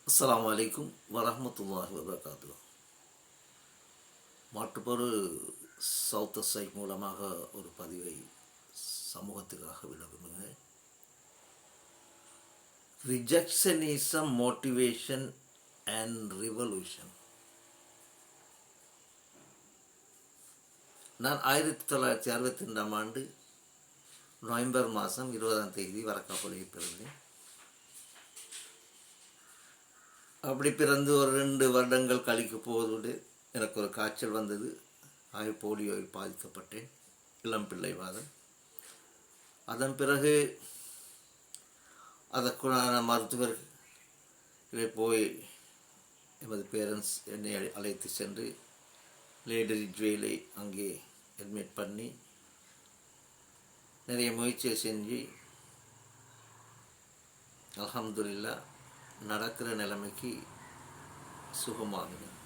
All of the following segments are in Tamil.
அஸ்ஸலாமு அலைக்கும் வரஹ்மத்துல்லாஹி வபரகாத்துஹு. மாற்றுப்பொரு சவுத் சைட் மூலமாக ஒரு பதிவை சமூகத்துக்காக விளக்குகிறேன். ரிஜெக்ஷனிசம் மோட்டிவேஷன் அண்ட் ரிவல்யூஷன். நான் 1962 நவம்பர் மாதம் 20 வரக்காப்பள்ளியில் பிறந்தேன். அப்படி பிறந்து ஒரு 2 வருடங்கள் கழிக்க போவதோடு எனக்கு ஒரு காய்ச்சல் வந்தது. போலியோவில் பாதிக்கப்பட்டேன், இளம் பிள்ளைவாதம். அதன் பிறகு அதற்குண்டான மருத்துவர்களை போய் எமது பேரண்ட்ஸ் என்னை அழைத்து சென்று லேடி ரிட்ஜ்வேலை அங்கே அட்மிட் பண்ணி நிறைய முயற்சியை செஞ்சு அல்ஹம்துலில்லாஹ் நடக்கிற நிலைமைக்கு சுகமாகினேன்.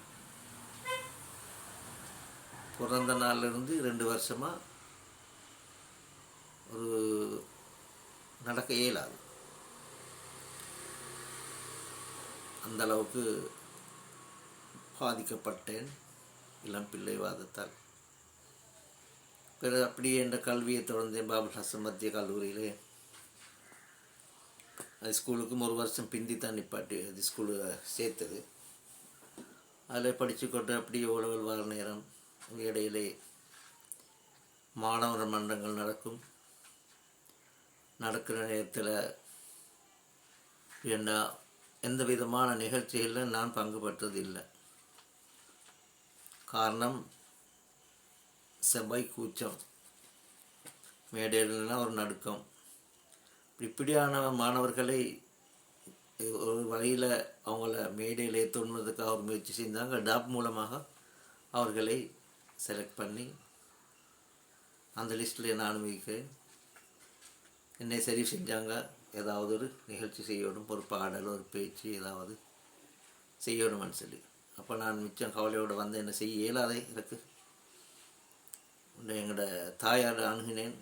பிறந்த நாளிலிருந்து 2 வருஷமாக ஒரு நடக்க இயலாது. அந்தளவுக்கு பாதிக்கப்பட்டேன் இளம் பிள்ளைவாதத்தால். பிறகு அப்படியே என்ற கல்வியை தொடர்ந்தேன் பாபுல் ஹசன் மத்திய கல்லூரியிலே. அது ஸ்கூலுக்கும் ஒரு வருஷம் பிந்தி தான் நிப்பாட்டி அது ஸ்கூலு சேர்த்தது. அதில் படித்துக்கொண்டு அப்படியே உழவல் வர நேரம் இடையிலே மாணவர் மன்றங்கள் நடக்கிற நேரத்தில் எந்த விதமான நிகழ்ச்சிகளில் நான் பங்கு பெற்றது இல்லை. காரணம் செவ்வாய் கூச்சம், மேடையில்னா ஒரு நடுக்கம். இப்படியான மாணவர்களை ஒரு வழியில் அவங்கள மேடையில் ஏற்றுவதற்காக ஒரு முயற்சி செஞ்சாங்க. டாப் மூலமாக அவர்களை செலக்ட் பண்ணி அந்த லிஸ்ட்டில் நான் அனுமதிக்கிறேன். என்னை சரி செஞ்சாங்க. ஏதாவது ஒரு நிகழ்ச்சி செய்யணும், ஒரு பாடல், ஒரு பேச்சு ஏதாவது செய்யணும்னு சொல்லி. அப்போ நான் மிச்சம் கவலையோடு வந்து என்ன செய்ய இயலாதே எனக்கு. எங்களோட தாயார் அணுகினேன்.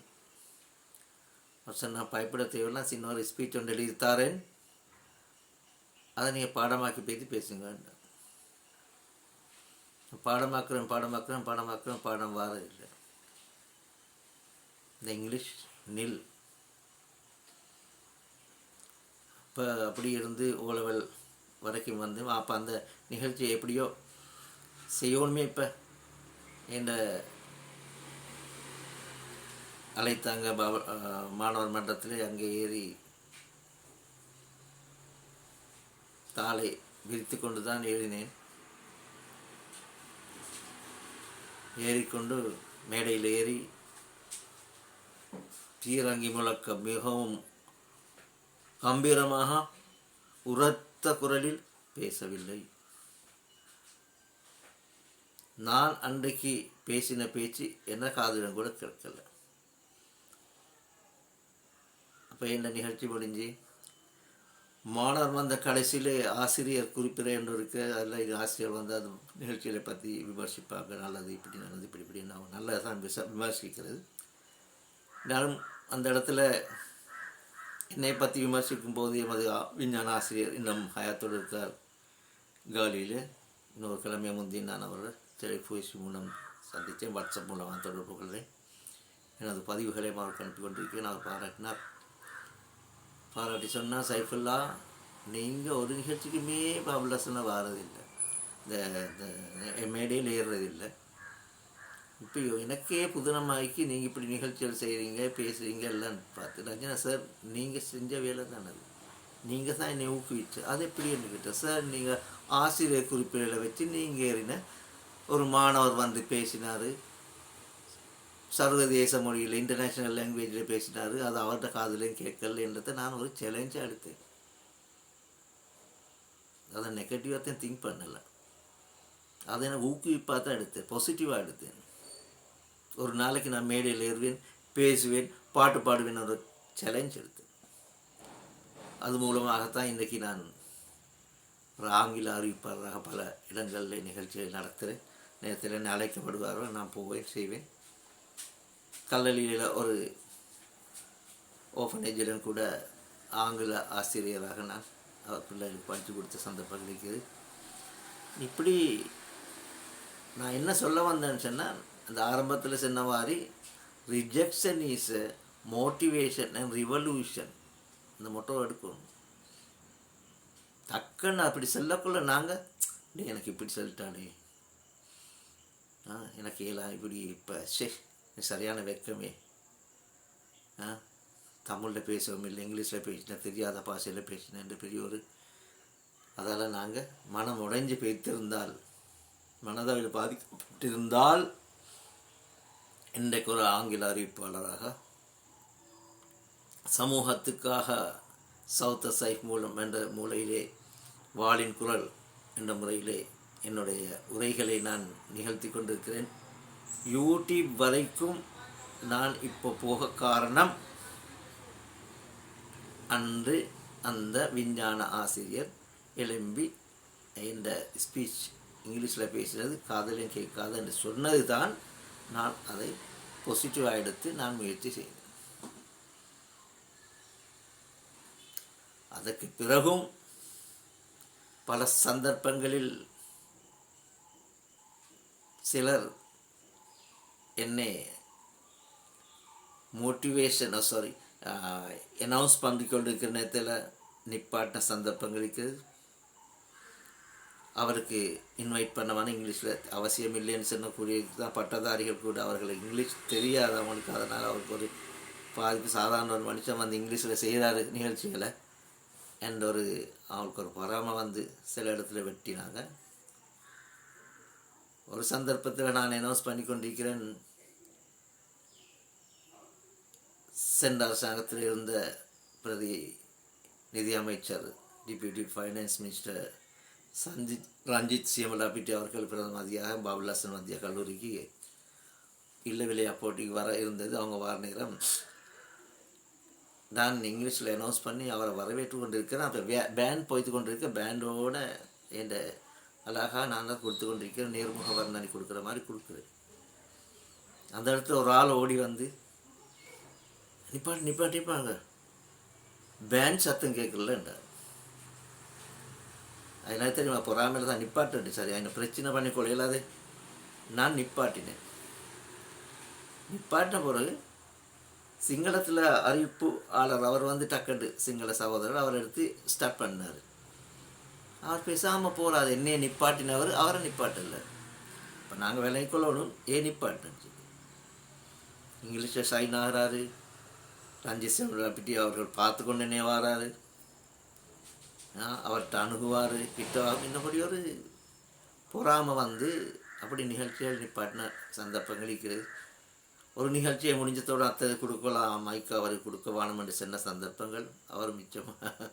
நான் பயப்பட தேவையில்லாம், சின்ன ஒரு ஸ்பீச் ஒன்று எழுதி தாரேன், அதை நீங்கள் பாடமாக்கி பேசுங்க. பாடமாக்குறேன் பாடம் வார இல்லை. இந்த இங்கிலீஷ் நில். இப்போ அப்படி இருந்து ஓலவல் வரைக்கும் வந்து அப்போ அந்த நிகழ்ச்சி எப்படியோ செய்யணுமே. இப்போ என்ற அழைத்தாங்க மாணவர் மன்றத்தில். அங்கே ஏறி தாளை விரித்து கொண்டு தான் ஏறினேன். ஏறிக்கொண்டு மேடையில் ஏறி பீரங்கி முழக்கம் மிகவும் கம்பீரமாக உரத்த குரலில் பேசவில்லை. நான் அன்றைக்கு பேசின பேச்சு என்ன காதுடன் கூட கேட்கல. அப்போ என்ன நிகழ்ச்சி முடிஞ்சு மாணவர் வந்த கடைசியில் ஆசிரியர் குறிப்பிட என்று இருக்கு. அதில் ஆசிரியர் வந்து அது நிகழ்ச்சிகளை பற்றி விமர்சிப்பாங்க. நல்லது இப்படி நல்லது இப்படி நான் நல்லதான் விமர்சிக்கிறது. நானும் அந்த இடத்துல என்னை பற்றி விமர்சிக்கும் போது எமது விஞ்ஞான ஆசிரியர் இன்னும் ஹயாத்தோடு இருக்கார் காலியில். இன்னொரு கிழமையை முந்தி நான் அவரை டெலிஃபோன் மூலம் சந்தித்தேன். வாட்ஸ்அப் மூலமாக தொடர்பு கொள்கிறேன். எனது பதிவுகளை அவருக்கு அனுப்பி கொண்டிருக்கேன். அவர் பாராட்டி சொன்னால், சைஃபுல்லா நீங்கள் ஒரு நிகழ்ச்சிக்குமே பாபுல் ஹசனை வாரதில்லை, இந்த மேடையில் ஏறுறதில்லை. இப்போ எனக்கே புதுனமாக்கி நீங்கள் இப்படி நிகழ்ச்சிகள் செய்கிறீங்க, பேசுகிறீங்க எல்லாம் பார்த்து ரஞ்சனா சார் நீங்கள் செஞ்ச வேலை தான் அது. நீங்கள் தான் என்னை ஊக்குவிச்சு. அது எப்படி என்கிட்ட சார் நீங்கள் ஆசிரியர் குறிப்புகளை வச்சு நீங்கள் ஏறின ஒரு மாணவர் வந்து பேசினார், சர்வதேச மொழியில் இன்டர்நேஷ்னல் லாங்குவேஜில் பேசினார், அது அவர்கிட்ட காதுலையும் கேட்கல என்றதை நான் ஒரு சேலஞ்சாக எடுத்தேன். அதை நெகட்டிவாக தான் திங்க் பண்ணலை, அதை எனக்கு ஊக்குவிப்பாக தான் எடுத்தேன், பாசிட்டிவாக எடுத்தேன். ஒரு நாளைக்கு நான் மேடையில் ஏறுவேன், பேசுவேன், பாட்டு பாடுவேன், ஒரு சேலஞ்ச் எடுத்தேன். அது மூலமாகத்தான் இன்றைக்கி நான் ஒரு ஆங்கில அறிவிப்பாளராக பல இடங்களில் நிகழ்ச்சிகள் நடத்துகிறேன். நேரத்தில் என்னை அழைக்கப்படுவார்கள், நான் போவேன், செய்வேன். கல்லலியில் ஒரு ஓஃபனேஜிலும் கூட ஆங்கில ஆசிரியராக நான் அவர் பிள்ளைகளுக்கு படித்து கொடுத்த சந்தர்ப்பங்கள் இருக்குது. இப்படி நான் என்ன சொல்ல வந்தேன்னு சொன்னால், அந்த ஆரம்பத்தில் சொன்ன மாதிரி rejection is a motivation and revolution, இந்த மொட்டோ எடுக்கணும். டக்குன்னு அப்படி சொல்லக்குள்ள நாங்கள் எனக்கு இப்படி சொல்லிட்டானே, எனக்கு எல்லாம் இப்படி இப்போ சரியான வெக்கமே, தமிழில் பேசவும் இல்லை, இங்கிலீஷில் பேசினேன், தெரியாத பாஷையில் பேசினேன் பெரிய ஒரு அதால் நாங்கள் மனம் உடைஞ்சு போய்த்திருந்தால், மனதளவில் பாதிக்கப்பட்டிருந்தால், இன்றைக்கு ஒரு ஆங்கில அறிவிப்பாளராக சமூகத்துக்காக சவுத் சைஃப் மூலம் என்ற மூலையிலே வாளின் குரல் என்ற முறையிலே என்னுடைய உரைகளை நான் நிகழ்த்தி கொண்டிருக்கிறேன். யூடியூப் வரைக்கும் நான் இப்போ போக காரணம், அன்று அந்த விஞ்ஞான ஆசிரியர் எழும்பி இந்த ஸ்பீச் இங்கிலீஷில் பேசுகிறது காதலையும் கேட்காது என்று சொன்னது தான் நான் அதை பாசிட்டிவாக எடுத்து நான் முயற்சி செய்தேன். அதற்கு பிறகும் பல சந்தர்ப்பங்களில் சிலர் என்னை மோட்டிவேஷன் அனௌன்ஸ் பண்ணி கொண்டிருக்கிற நேரத்தில் நிப்பாட்ட சந்தர்ப்பங்கள் இருக்குது. அவருக்கு இன்வைட் பண்ணவான இங்கிலீஷில் அவசியம் இல்லைன்னு சொன்னக்கூடிய தான் பட்டதாரிகள் கூட அவர்கள் இங்கிலீஷ் தெரியாது அவங்களுக்கு. அதனால் அவருக்கு ஒரு பாதிப்பு, சாதாரண ஒரு மனுஷன் வந்து இங்கிலீஷில் செய்கிறாரு நிகழ்ச்சிகளை என்ற ஒரு அவங்களுக்கு ஒரு பொறாமை வந்து சில இடத்துல வெட்டினாங்க. ஒரு சந்தர்ப்பத்தில் நான் அனௌன்ஸ் பண்ணி கொண்டிருக்கிறேன், சென்ற அரசாங்கத்தில் இருந்த பிரதி நிதி அமைச்சர் டிப்யூட்டி ஃபைனான்ஸ் மினிஸ்டர் ரஞ்சித் சியமலாபிட்டி அவர்கள் பிரதம அதியாக பாபுல்லாசன் மத்திய கல்லூரிக்கு இல்ல விளையா போட்டிக்கு வர இருந்தது. அவங்க வர நேரம் நான் இங்கிலீஷில் அனௌன்ஸ் பண்ணி அவரை வரவேற்று கொண்டிருக்கிறேன். அப்போ பேண்ட் போய்த்து கொண்டிருக்கேன். பேண்டோட என் அழகாக நான் தான் கொடுத்து கொண்டிருக்கிறேன். நேர்முக வர்ணனை கொடுக்குற மாதிரி கொடுக்குறேன். அந்த இடத்துல ஒரு ஆள் ஓடி வந்து நிப்பாட்டிப்பாங்க, பேண்ட் சத்தம் கேட்கலன்றார். அதனால தெரியுமா, பொறாமையில் தான் நிப்பாட்டு சரி, என்ன பிரச்சனை பண்ணி கொள்ளையில்லாது நான் நிப்பாட்டினேன். நிப்பாட்டின பிறகு சிங்களத்தில் அறிவிப்பு ஆளர் அவர் வந்து டக்கண்டு சிங்கள சகோதரர் அவர் எடுத்து ஸ்டார்ட் பண்ணார். அவர் பேசாமல் போகிறாரு, என்னையே நிப்பாட்டினவர் அவரை நிப்பாட்டல. இப்போ நாங்கள் விலை கொள்ளணும், ஏன் நிப்பாட்டுன்னு சொல்லி இங்கிலீஷில் சைன் ஆகிறாரு. ரஞ்சித் சியமலாபிட்டி அவர்கள் பார்த்து கொண்டு என்ன வராரு, அவர்கிட்ட அணுகுவார், கிட்ட இன்னபடி ஒரு பொறாமை வந்து அப்படி நிகழ்ச்சிகள் நிப்பாட்டின சந்தர்ப்பங்கள் இருக்கிறது. ஒரு நிகழ்ச்சியை முடிஞ்சதோடு அத்தை கொடுக்கலாம், மைக்கு அவருக்கு கொடுக்க வேணும் என்று சொன்ன சந்தர்ப்பங்கள். அவர் மிச்சமாக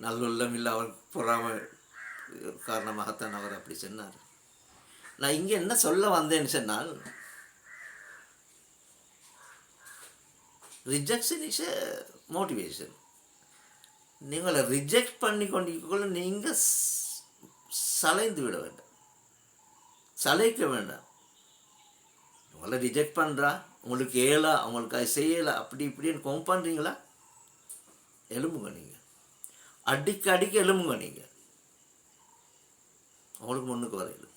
நல்லுள்ளம் இல்லை, அவர் பொறாமை காரணமாகத்தான் அவர் அப்படி சொன்னார். நான் இங்கே என்ன சொல்ல வந்தேன்னு சொன்னால், ரிஜெக்ஷன் இஸ் எ மோட்டிவேஷன். நீங்களை ரிஜெக்ட் பண்ணி கொண்டிருக்கக்குள்ள நீங்கள் சலைந்து விட வேண்டாம், சலைக்க வேண்டாம். உங்களை ரிஜெக்ட் பண்ணுறா, உங்களுக்கு ஏலா, உங்களுக்கு அது செய்யலை, அப்படி இப்படின்னு கொம் பண்ணுறீங்களா, எலும்புங்க நீங்கள், அடிக்க எலும்புங்க நீங்கள், உங்களுக்கு முன்னுக்கு வரையிலும்.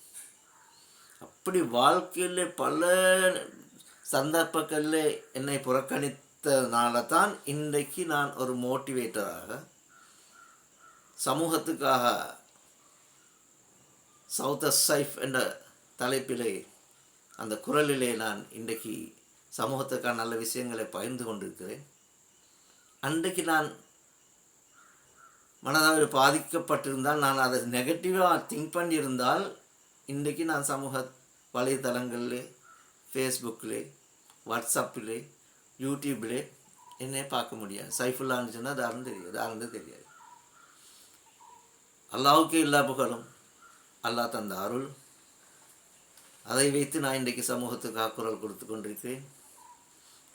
அப்படி வாழ்க்கையில் பல சந்தர்ப்பங்களில் என்னை புறக்கணித்தனால தான் இன்றைக்கு நான் ஒரு மோட்டிவேட்டராக சமூகத்துக்காக சவுத் சைஃப் என்ற தலைப்பிலே அந்த குரலிலே நான் இன்றைக்கு சமூகத்துக்கான நல்ல விஷயங்களை பகிர்ந்து கொண்டிருக்கிறேன். அன்றைக்கு நான் மனதளவில் பாதிக்கப்பட்டிருந்தால், நான் அதை நெகட்டிவாக திங்க் பண்ணியிருந்தால், இன்றைக்கு நான் சமூக வலைத்தளங்களில், ஃபேஸ்புக்கில், வாட்ஸ்அப்பில், யூடியூப்பில் என்னை பார்க்க முடியாது. சைஃபுல்லான்னு சொன்னால் தாருன்னு தெரியாது. அல்லாவுக்கே எல்லா புகழும், அல்லாஹ் தந்த அருள். அதை வைத்து நான் இன்றைக்கு சமூகத்துக்காக குரல் கொடுத்து கொண்டிருக்கிறேன்.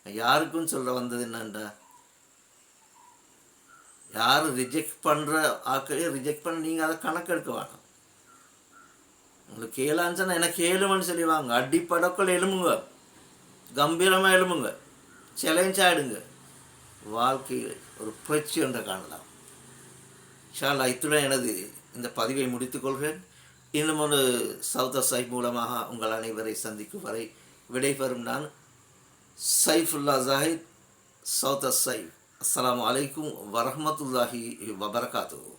யாருக்கும் சொல்ல வந்தது என்னண்டா, யார் ரிஜெக்ட் பண்ணுற ஆட்களே ரிஜெக்ட் பண்ண நீங்கள் அதை கணக்கெடுக்க வேணாம். உங்களுக்கு கேளான்னு சொன்னால் எனக்கு ஏழுமன்னு சொல்லிவாங்க. அடிப்படக்கள் எலும்புங்க, கம்பீரமாக எலும்புங்க, சேலஞ்ச் ஆகிடுங்க. வாழ்க்கையில் ஒரு புரட்சி ஒன்றை காணலாம். இன்ஷா அல்லாஹ் இத்துடன் எனது இந்த பதிவை முடித்துக்கொள்கிறேன். இன்னும் ஒரு சவுத் சைப் மூலமாக உங்கள் அனைவரை சந்திக்கும் வரை விடைபெறும் நான் சைஃபுல்லா ஜாஹித், சவுத் சைப். அஸ்ஸலாமு அலைக்கும் வரஹ்மத்துல்லாஹி வபரகாத்துஹு.